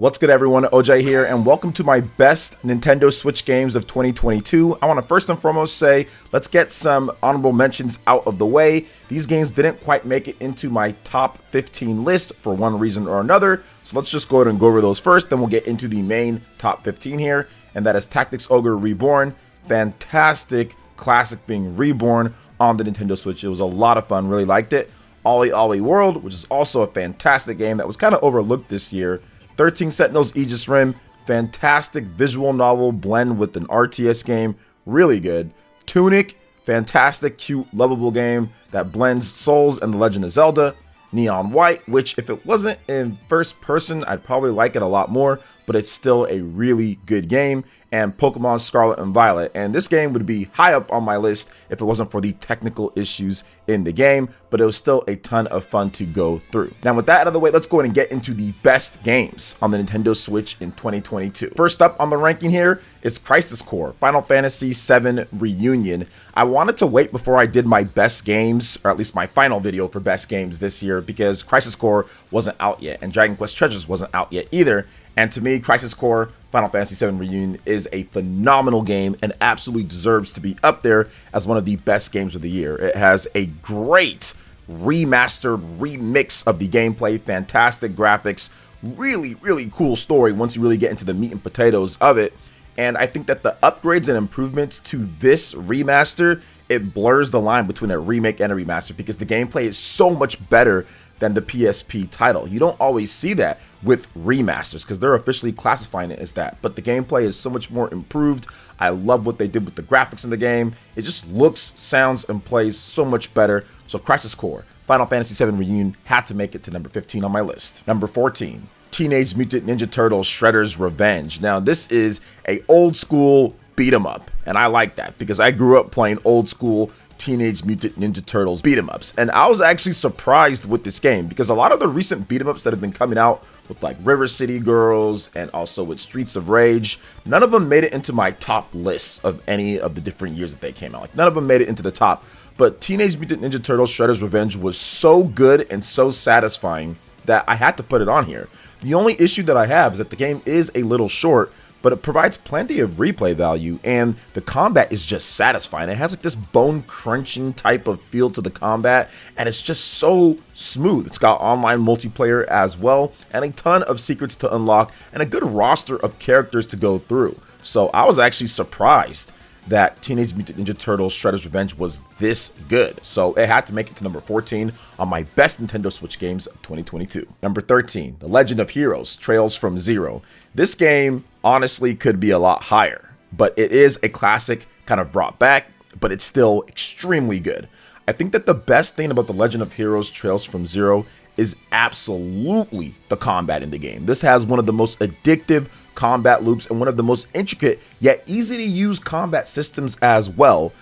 What's good, everyone? OJ here, and welcome to my best Nintendo Switch games of 2022. I want to first and foremost say, let's get some honorable mentions out of the way. These games didn't quite make it into my top 15 list for one reason or another, so let's just go ahead and go over those first, then we'll get into the main top 15 here, and that is Tactics Ogre Reborn. Fantastic classic being reborn on the Nintendo Switch. It was a lot of fun, really liked it. Ollie Ollie World, which is also a fantastic game that was kind of overlooked this year. 13 Sentinels Aegis Rim, fantastic visual novel blend with an RTS game, really good. Tunic, fantastic, cute, lovable game that blends Souls and The Legend of Zelda. Neon White, which if it wasn't in first person, I'd probably like it a lot more, but it's still a really good game. And Pokemon Scarlet and Violet, and this game would be high up on my list if it wasn't for the technical issues in the game, but it was still a ton of fun to go through. Now with that out of the way, let's go ahead and get into the best games on the Nintendo Switch in 2022. First up on the ranking here is Crisis Core Final Fantasy VII Reunion. I wanted to wait before I did my best games, or at least my final video for best games this year, because Crisis Core wasn't out yet, and Dragon Quest Treasures wasn't out yet either. And to me, Crisis Core Final Fantasy VII Reunion is a phenomenal game and absolutely deserves to be up there as one of the best games of the year. It has a great remastered remix of the gameplay, fantastic graphics, really cool story once you really get into the meat and potatoes of it. And I think that the upgrades and improvements to this remaster, it blurs the line between a remake and a remaster because the gameplay is so much better than the PSP title. You don't always see that with remasters because they're officially classifying it as that, but the gameplay is so much more improved. I love what they did with the graphics in the game. It just looks, sounds, and plays so much better. So Crisis Core Final Fantasy VII Reunion had to make it to number 15 on my list. Number 14, Teenage Mutant Ninja Turtles Shredder's Revenge. Now this is a old school beat 'em up, and I like that because I grew up playing old school Teenage Mutant Ninja Turtles beat 'em ups, and I was actually surprised with this game because a lot of the recent beat 'em ups that have been coming out with like River City Girls and also with Streets of Rage, none of them made it into my top lists of any of the different years that they came out. Like none of them made it into the top, but Teenage Mutant Ninja Turtles Shredder's Revenge was so good and so satisfying that I had to put it on here. The only issue that I have is that the game is a little short, but it provides plenty of replay value, and the combat is just satisfying. It has like this bone-crunching type of feel to the combat, and it's just so smooth. It's got online multiplayer as well, and a ton of secrets to unlock, and a good roster of characters to go through. So I was actually surprised that Teenage Mutant Ninja Turtles Shredder's Revenge was this good. So it had to make it to number 14 on my best Nintendo Switch games of 2022. Number 13, The Legend of Heroes Trails from Zero. This game honestly could be a lot higher, but it is a classic kind of brought back, but it's still extremely good. I think that the best thing about The Legend of Heroes Trails from Zero is absolutely the combat in the game. This has one of the most addictive combat loops and one of the most intricate yet easy to use combat systems as well,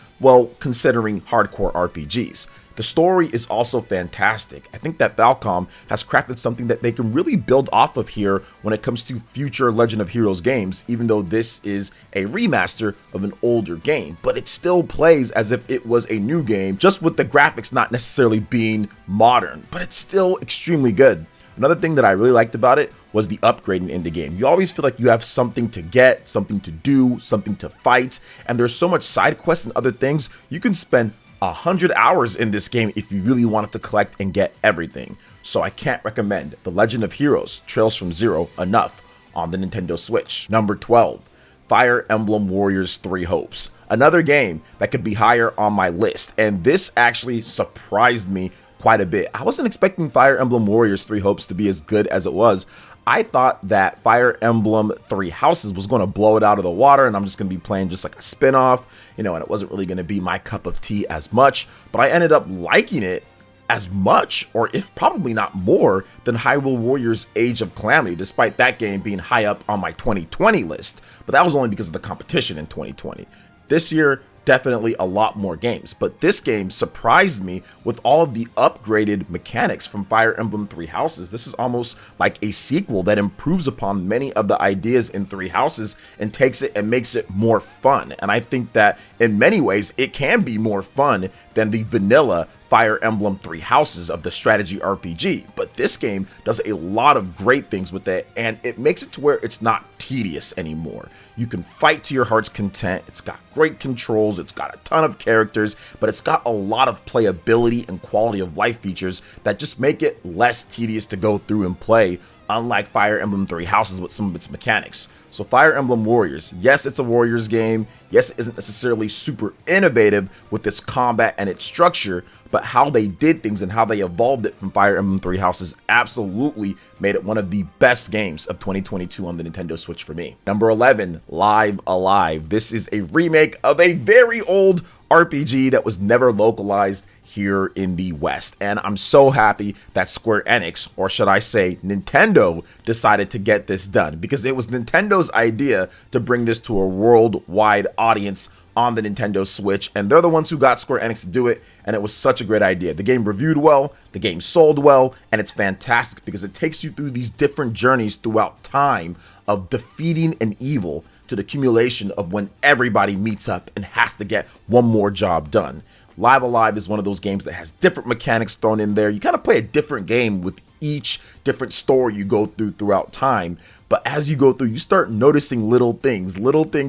considering hardcore RPGs. The story is also fantastic. I think that Falcom has crafted something that they can really build off of here when it comes to future Legend of Heroes games, even though this is a remaster of an older game, but it still plays as if it was a new game, just with the graphics not necessarily being modern, but it's still extremely good. Another thing that I really liked about it was the upgrading in the game. You always feel like you have something to get, something to do, something to fight, and there's so much side quests and other things. You can spend 100 hours in this game if you really wanted to collect and get everything. So I can't recommend The Legend of Heroes Trails from Zero enough on the Nintendo Switch. Number 12, Fire Emblem Warriors 3 Hopes. Another game that could be higher on my list, and this actually surprised me quite a bit. I wasn't expecting Fire Emblem Warriors 3 Hopes to be as good as it was. I thought that Fire Emblem 3 Houses was going to blow it out of the water and I'm just going to be playing just like a spin-off, and it wasn't really going to be my cup of tea as much, but I ended up liking it as much, or if probably not more, than Hyrule Warriors Age of Calamity, despite that game being high up on my 2020 list, but that was only because of the competition in 2020. This year, definitely a lot more games. But this game surprised me with all of the upgraded mechanics from Fire Emblem Three Houses. This is almost like a sequel that improves upon many of the ideas in Three Houses and takes it and makes it more fun. And I think that in many ways it can be more fun than the vanilla Fire Emblem Three Houses of the strategy RPG, but this game does a lot of great things with it, and it makes it to where it's not tedious anymore. You can fight to your heart's content. It's got great controls, it's got a ton of characters, but it's got a lot of playability and quality of life features that just make it less tedious to go through and play, unlike Fire Emblem Three Houses with some of its mechanics. So Fire Emblem Warriors, yes, it's a Warriors game. Yes, it isn't necessarily super innovative with its combat and its structure, but how they did things and how they evolved it from Fire Emblem Three Houses absolutely made it one of the best games of 2022 on the Nintendo Switch for me. Number 11, Live Alive. This is a remake of a very old RPG that was never localized here in the West. And I'm so happy that Square Enix, or should I say Nintendo, decided to get this done, because it was Nintendo's idea to bring this to a worldwide audience on the Nintendo Switch, and they're the ones who got Square Enix to do it, and it was such a great idea. The game reviewed well, the game sold well, and it's fantastic because it takes you through these different journeys throughout time of defeating an evil to the accumulation of when everybody meets up and has to get one more job done. Live Alive is one of those games that has different mechanics thrown in there. You kind of play a different game with each different story you go through throughout time. But as you go through, you start noticing little things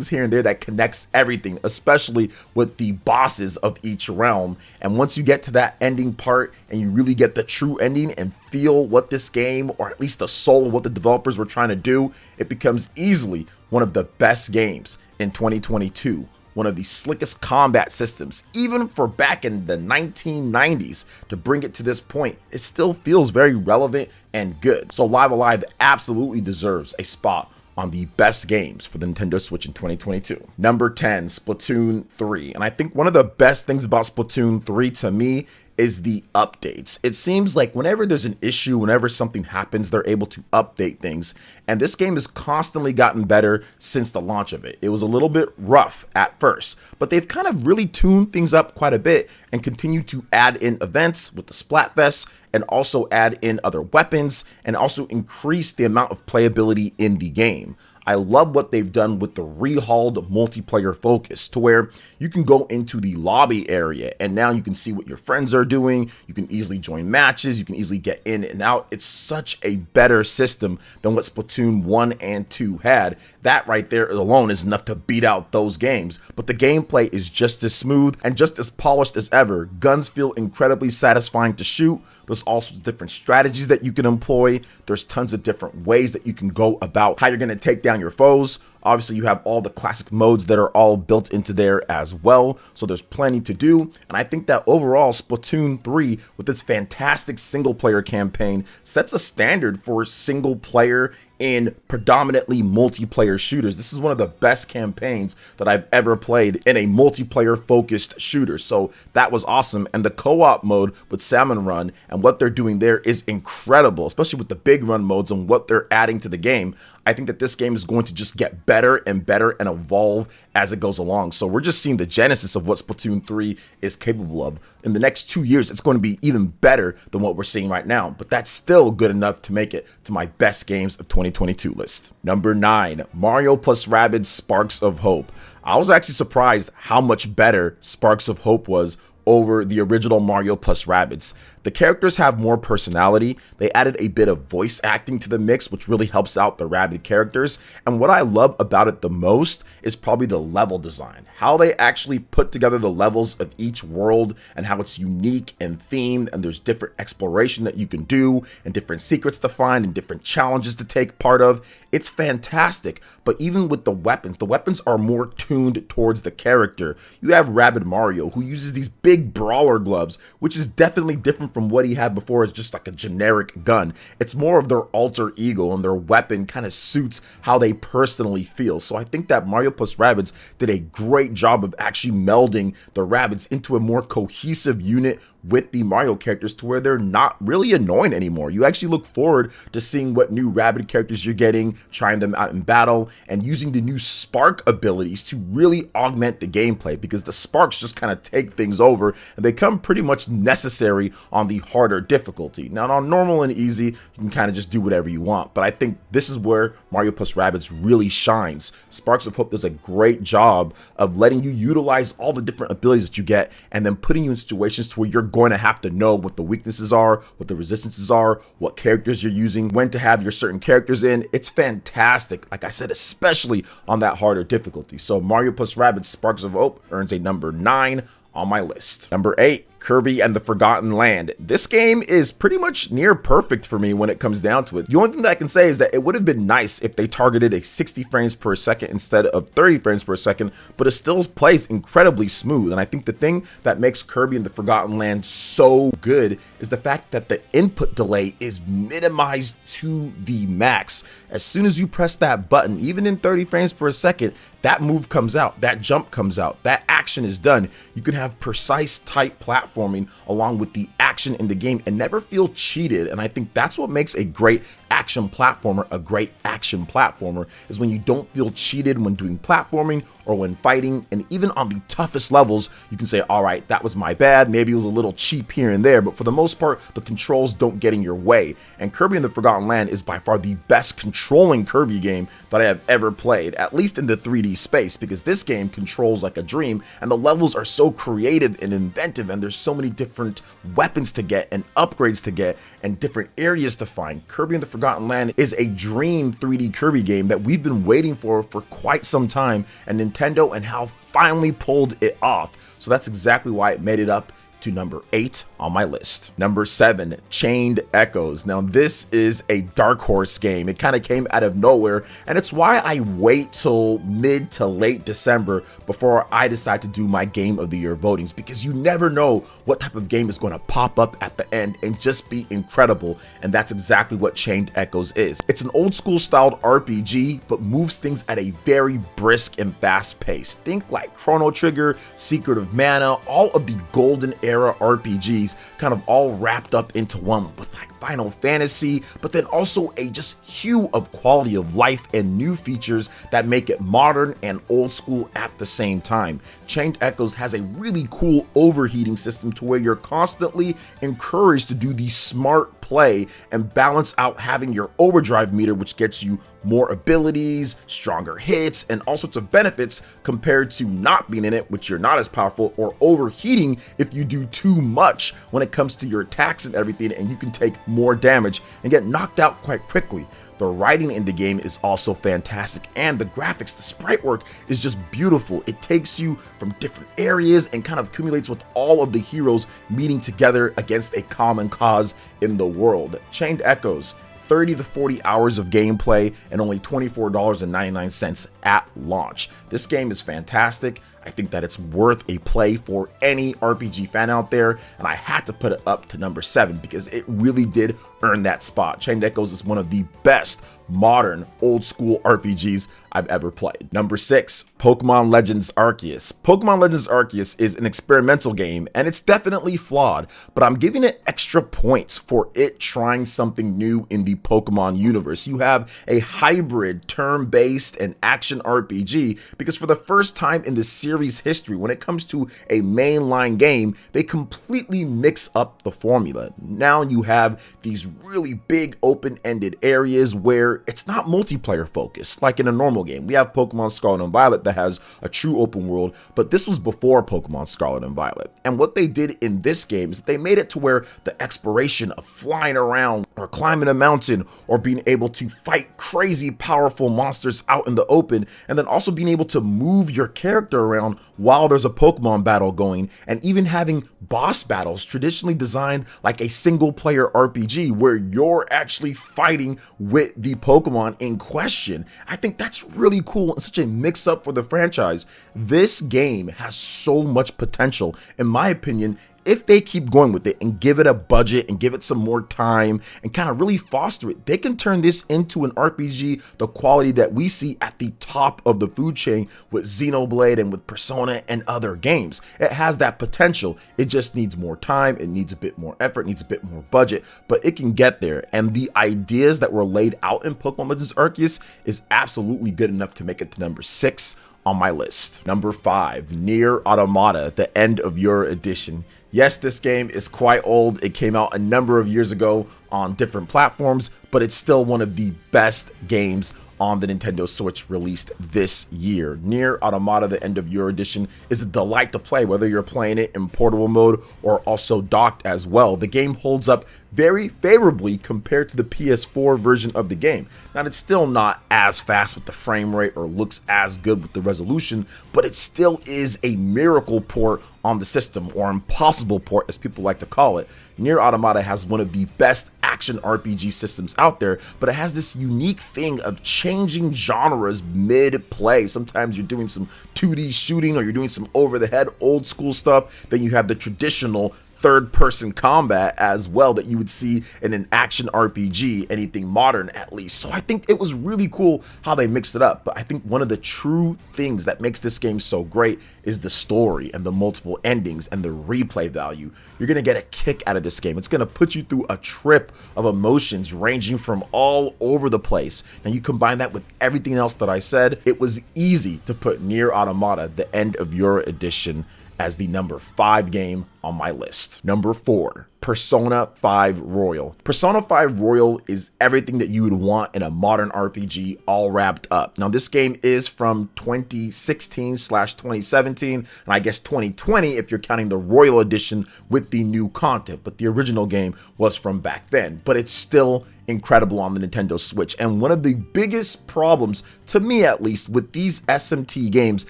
here and there that connects everything, especially with the bosses of each realm. And once you get to that ending part and you really get the true ending and feel what this game, or at least the soul of what the developers were trying to do, it becomes easily one of the best games in 2022. One of the slickest combat systems, even for back in the 1990s. To bring it to this point, it still feels very relevant and good. So Live Alive absolutely deserves a spot on the best games for the Nintendo Switch in 2022. Number 10, Splatoon 3. And I think one of the best things about Splatoon 3 to me is the updates. It seems like whenever there's an issue, whenever something happens, they're able to update things. And this game has constantly gotten better since the launch of it. It was a little bit rough at first, but they've kind of really tuned things up quite a bit and continue to add in events with the Splatfest, and also add in other weapons, and also increase the amount of playability in the game. I love what they've done with the rehauled multiplayer focus, to where you can go into the lobby area and now you can see what your friends are doing. You can easily join matches. You can easily get in and out. It's such a better system than what Splatoon 1 and 2 had. That right there alone is enough to beat out those games. But the gameplay is just as smooth and just as polished as ever. Guns feel incredibly satisfying to shoot. There's all sorts of different strategies that you can employ. There's tons of different ways that you can go about how you're going to take down your foes. Obviously, you have all the classic modes that are all built into there as well, so there's plenty to do. And I think that overall, Splatoon 3, with its fantastic single-player campaign, sets a standard for single-player in predominantly multiplayer shooters. This is one of the best campaigns that I've ever played in a multiplayer focused shooter. So that was awesome. And the co-op mode with Salmon Run and what they're doing there is incredible, especially with the big run modes and what they're adding to the game. I think that this game is going to just get better and better and evolve as it goes along. So we're just seeing the genesis of what Splatoon 3 is capable of. In the next 2 years, it's going to be even better than what we're seeing right now, but that's still good enough to make it to my best games of 2022 list. Number 9, Mario plus Rabbids Sparks of Hope. I was actually surprised how much better Sparks of Hope was over the original Mario plus Rabbids. The characters have more personality. They added a bit of voice acting to the mix, which really helps out the Rabbid characters. And what I love about it the most is probably the level design. How they actually put together the levels of each world and how it's unique and themed, and there's different exploration that you can do and different secrets to find and different challenges to take part of. It's fantastic. But even with the weapons are more tuned towards the character. You have Rabbid Mario, who uses these big brawler gloves, which is definitely different from what he had before as just like a generic gun. It's more of their alter ego, and their weapon kind of suits how they personally feel. So I think that Mario plus Rabbids did a great job of actually melding the Rabbids into a more cohesive unit with the Mario characters to where they're not really annoying anymore. You actually look forward to seeing what new Rabbids characters you're getting, trying them out in battle, and using the new spark abilities to really augment the gameplay, because the sparks just kind of take things over and they come pretty much necessary on the harder difficulty. Now on normal and easy, you can kind of just do whatever you want, but I think this is where Mario plus Rabbids really shines. Sparks of Hope does a great job of letting you utilize all the different abilities that you get and then putting you in situations to where you're going to have to know what the weaknesses are, what the resistances are, what characters you're using, when to have your certain characters in. It's fantastic, like I said, especially on that harder difficulty. So Mario plus Rabbids Sparks of Hope earns a number 9 on my list. Number 8, Kirby and the Forgotten Land. This game is pretty much near perfect for me when it comes down to it. The only thing that I can say is that it would have been nice if they targeted a 60 frames per second instead of 30 frames per second, but it still plays incredibly smooth. And I think the thing that makes Kirby and the Forgotten Land so good is the fact that the input delay is minimized to the max. As soon as you press that button, even in 30 frames per second, that move comes out, that jump comes out, that action is done. You can have precise, tight platforming along with the action in the game and never feel cheated. And I think that's what makes a great action platformer a great action platformer, is when you don't feel cheated when doing platforming or when fighting. And even on the toughest levels, you can say, all right, that was my bad, maybe it was a little cheap here and there, but for the most part, the controls don't get in your way. And Kirby and the Forgotten Land is by far the best controlling Kirby game that I have ever played, at least in the 3D space, because this game controls like a dream and the levels are so creative and inventive, and there's so many different weapons to get and upgrades to get and different areas to find. Kirby and the Forgotten Land is a dream 3D Kirby game that we've been waiting for quite some time, and Nintendo and HAL finally pulled it off. So that's exactly why it made it up to number 8 on my list. Number 7, Chained Echoes. Now this is a dark horse game. It kind of came out of nowhere, and it's why I wait till mid to late December before I decide to do my Game of the Year votings, because you never know what type of game is going to pop up at the end and just be incredible, and that's exactly what Chained Echoes is. It's an old school styled RPG, but moves things at a very brisk and fast pace. Think like Chrono Trigger, Secret of Mana, all of the golden era RPGs kind of all wrapped up into one, with like Final Fantasy, but then also a just hue of quality of life and new features that make it modern and old school at the same time. Chained Echoes has a really cool overheating system to where you're constantly encouraged to do the smart play and balance out having your overdrive meter, which gets you more abilities, stronger hits, and all sorts of benefits, compared to not being in it, which you're not as powerful, or overheating if you do too much when it comes to your attacks and everything, and you can take more damage and get knocked out quite quickly. The writing in the game is also fantastic, and the graphics, the sprite work is just beautiful. It takes you from different areas and kind of accumulates with all of the heroes meeting together against a common cause in the world. Chained Echoes, 30 to 40 hours of gameplay and only $24.99 at launch. This game is fantastic. I think that it's worth a play for any RPG fan out there, and I had to put it up to number 7 because it really did earn that spot. Chained Echoes is one of the best modern old school RPGs I've ever played. Number 6, Pokemon Legends Arceus. Pokemon Legends Arceus is an experimental game, and it's definitely flawed, but I'm giving it extra points for it trying something new in the Pokemon universe. You have a hybrid turn-based and action RPG, because for the first time in the series history, when it comes to a mainline game, they completely mix up the formula. Now you have these really big open-ended areas where it's not multiplayer focused like in a normal game. We have Pokemon Scarlet and Violet that has a true open world, but this was before Pokemon Scarlet and Violet. And what they did in this game is they made it to where the exploration of flying around or climbing a mountain or being able to fight crazy powerful monsters out in the open, and then also being able to move your character around while there's a Pokemon battle going, and even having boss battles traditionally designed like a single player RPG where you're actually fighting with the Pokemon in question. I think that's really cool and such a mix up for the franchise. This game has so much potential. In my opinion, if they keep going with it and give it a budget and give it some more time and kind of really foster it, they can turn this into an RPG, the quality that we see at the top of the food chain with Xenoblade and with Persona and other games. It has that potential. It just needs more time. It needs a bit more effort, needs a bit more budget, but it can get there. And the ideas that were laid out in Pokemon Legends Arceus is absolutely good enough to make it to number 6 on my list. Number 5, NieR Automata, the end of YoRHa edition. Yes, this game is quite old. It came out a number of years ago on different platforms, but it's still one of the best games on the Nintendo Switch released this year. NieR Automata, the end of YoRHa edition, is a delight to play, whether you're playing it in portable mode or also docked as well. The game holds up very favorably compared to the PS4 version of the game. Now, it's still not as fast with the frame rate or looks as good with the resolution, but it still is a miracle port on the system, or impossible port as people like to call it. NieR Automata has one of the best action RPG systems out there, but it has this unique thing of changing genres mid-play. Sometimes you're doing some 2D shooting or you're doing some over-the-head old school stuff. Then you have the traditional third-person combat as well that you would see in an action RPG, anything modern at least. So I think it was really cool how they mixed it up. But I think one of the true things that makes this game so great is the story and the multiple endings and the replay value. You're gonna get a kick out of this game. It's gonna put you through a trip of emotions ranging from all over the place. And you combine that with everything else that I said, it was easy to put NieR Automata, the end of YoRHa edition, as the number 5 game on my list. Number 4, Persona 5 Royal. Persona 5 Royal is everything that you would want in a modern RPG all wrapped up. Now, this game is from 2016/2017, and I guess 2020 if you're counting the Royal Edition with the new content, but the original game was from back then. But it's still incredible on the Nintendo Switch, and one of the biggest problems, to me at least, with these SMT games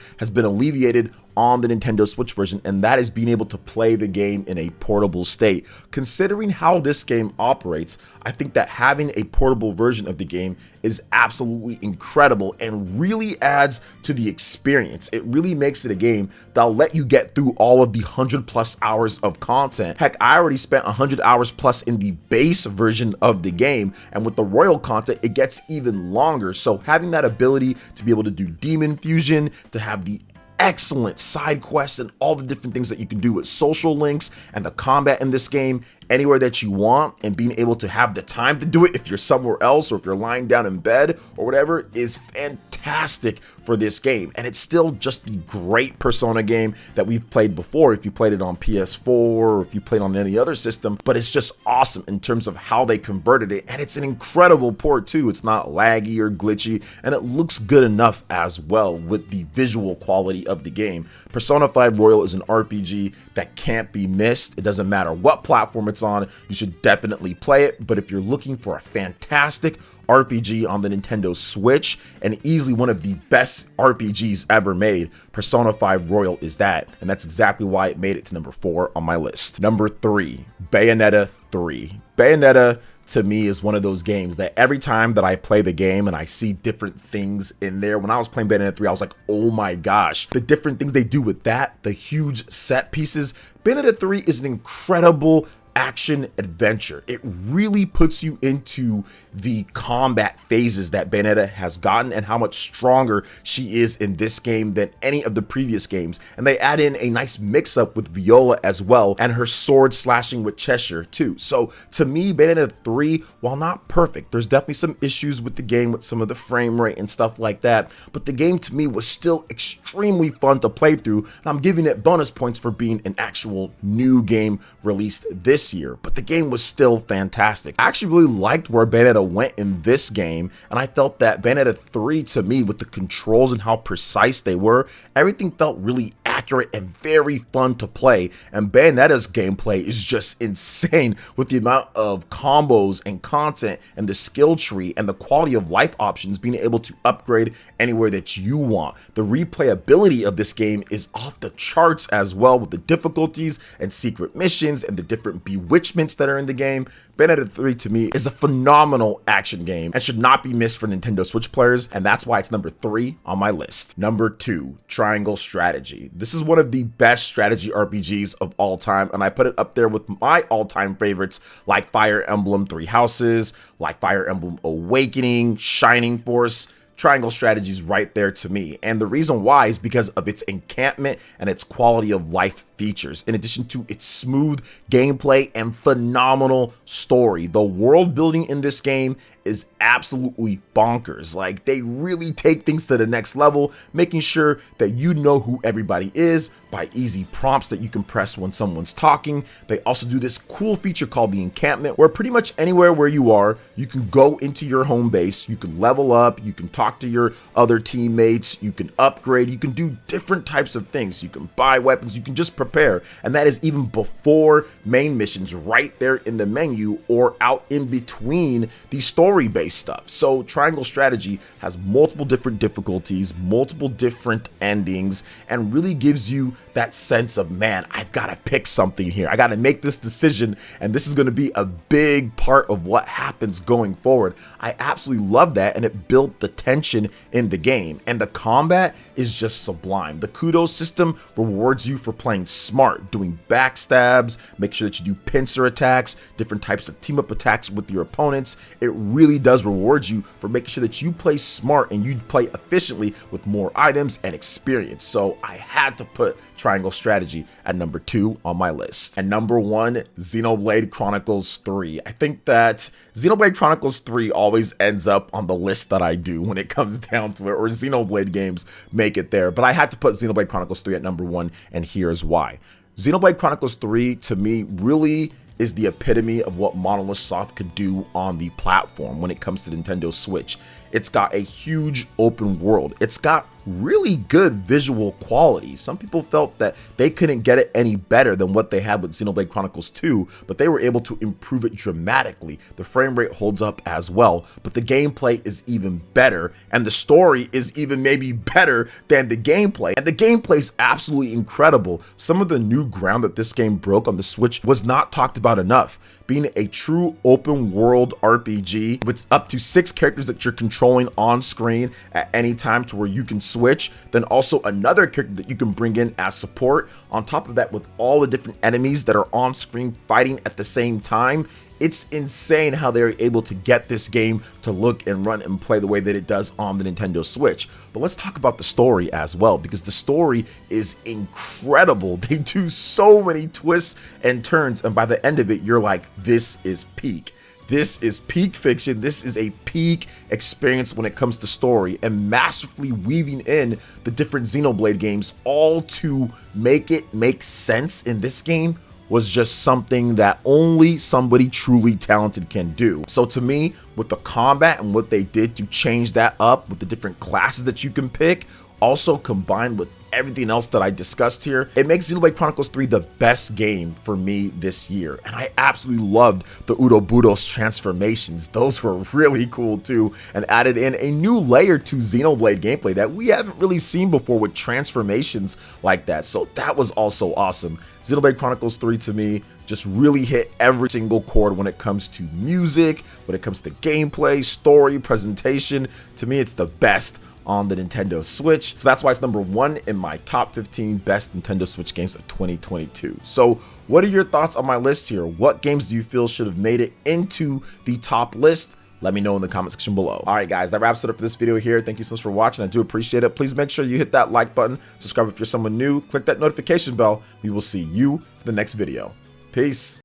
has been alleviated on the Nintendo Switch version, and that is being able to play the game in a portable state. Considering how this game operates, I think that having a portable version of the game is absolutely incredible and really adds to the experience. It really makes it a game that'll let you get through all of the 100+ hours of content. Heck, I already spent 100 hours plus in the base version of the game, and with the Royal content, it gets even longer. So having that ability to be able to do demon fusion, to have the excellent side quests and all the different things that you can do with social links and the combat in this game anywhere that you want, and being able to have the time to do it if you're somewhere else or if you're lying down in bed or whatever is fantastic for this game. And it's still just the great Persona game that we've played before if you played it on PS4 or if you played on any other system, but it's just awesome in terms of how they converted it, and it's an incredible port too. It's not laggy or glitchy, and it looks good enough as well with the visual quality of the game. Persona 5 Royal is an RPG that can't be missed. It doesn't matter what platform it's on, you should definitely play it. But if you're looking for a fantastic RPG on the Nintendo Switch, and easily one of the best RPGs ever made, Persona 5 Royal is that, and that's exactly why it made it to number 4 on my list. Number 3, Bayonetta 3. Bayonetta, to me, is one of those games that every time that I play the game and I see different things in there, when I was playing Bayonetta 3, I was like, oh my gosh, the different things they do with that, the huge set pieces. Bayonetta 3 is an incredible action adventure. It really puts you into the combat phases that Bayonetta has gotten and how much stronger she is in this game than any of the previous games. And they add in a nice mix up with Viola as well, and her sword slashing with Cheshire too. So to me, Bayonetta 3, while not perfect, there's definitely some issues with the game with some of the frame rate and stuff like that, but the game to me was still extremely fun to play through, and I'm giving it bonus points for being an actual new game released this year. But the game was still fantastic. I actually really liked where Bayonetta went in this game, and I felt that Bayonetta 3, to me, with the controls and how precise they were, everything felt really accurate and very fun to play. And Bayonetta's gameplay is just insane with the amount of combos and content and the skill tree and the quality of life options, being able to upgrade anywhere that you want. The replayability of this game is off the charts as well, with the difficulties and secret missions and the different bewitchments that are in the game. Bayonetta 3 to me is a phenomenal action game and should not be missed for Nintendo Switch players, and that's why it's number 3 on my list. Number 2, Triangle Strategy. This is one of the best strategy RPGs of all time, and I put it up there with my all-time favorites like Fire Emblem Three Houses, like Fire Emblem Awakening, Shining Force. Triangle Strategy is right there to me, and the reason why is because of its encampment and its quality of life features, in addition to its smooth gameplay and phenomenal story. The world building in this game is absolutely bonkers. Like, they really take things to the next level, making sure that you know who everybody is by easy prompts that you can press when someone's talking. They also do this cool feature called the encampment, where pretty much anywhere where you are, you can go into your home base, you can level up, you can talk to your other teammates, you can upgrade, you can do different types of things, you can buy weapons, you can just prepare. And that is even before main missions, right there in the menu or out in between the story-based stuff. So Triangle Strategy has multiple different difficulties, multiple different endings, and really gives you that sense of, man, I've got to pick something here. I got to make this decision, and this is going to be a big part of what happens going forward. I absolutely love that, and it built the tension in the game, and the combat is just sublime. The kudos system rewards you for playing smart, doing backstabs, make sure that you do pincer attacks, different types of team-up attacks with your opponents. It really does reward you for making sure that you play smart and you play efficiently with more items and experience. So I had to put Triangle Strategy at number 2 on my list. And number 1, Xenoblade Chronicles 3. I think that Xenoblade Chronicles 3 always ends up on the list that I do when it comes down to it, or Xenoblade games make it there. But I had to put Xenoblade Chronicles 3 at number 1, and here's why. Xenoblade Chronicles 3 to me really is the epitome of what Monolith Soft could do on the platform when it comes to Nintendo Switch. It's got a huge open world. It's got really good visual quality. Some people felt that they couldn't get it any better than what they had with Xenoblade Chronicles 2, but they were able to improve it dramatically. The frame rate holds up as well, but the gameplay is even better, and the story is even maybe better than the gameplay. And the gameplay is absolutely incredible. Some of the new ground that this game broke on the Switch was not talked about enough. Being a true open world RPG with up to 6 characters that you're controlling on screen at any time to where you can switch, then also another character that you can bring in as support. On top of that, with all the different enemies that are on screen fighting at the same time, it's insane how they're able to get this game to look and run and play the way that it does on the Nintendo Switch. But let's talk about the story as well, because the story is incredible. They do so many twists and turns, and by the end of it, you're like, this is peak. This is peak fiction. This is a peak experience when it comes to story, and masterfully weaving in the different Xenoblade games all to make it make sense in this game was just something that only somebody truly talented can do. So to me, with the combat and what they did to change that up with the different classes that you can pick, also combined with everything else that I discussed here, it makes Xenoblade Chronicles 3 the best game for me this year. And I absolutely loved the Uroburos transformations. Those were really cool too, and added in a new layer to Xenoblade gameplay that we haven't really seen before with transformations like that. So that was also awesome. Xenoblade Chronicles 3 to me just really hit every single chord when it comes to music, when it comes to gameplay, story, presentation. To me, it's the best on the Nintendo Switch. So that's why it's number 1 in my top 15 best Nintendo Switch games of 2022. So what are your thoughts on my list here? What games do you feel should have made it into the top list? Let me know in the comment section below. All right, guys, that wraps it up for this video here. Thank you so much for watching. I do appreciate it. Please make sure you hit that like button, subscribe if you're someone new, click that notification bell. We will see you for the next video. Peace.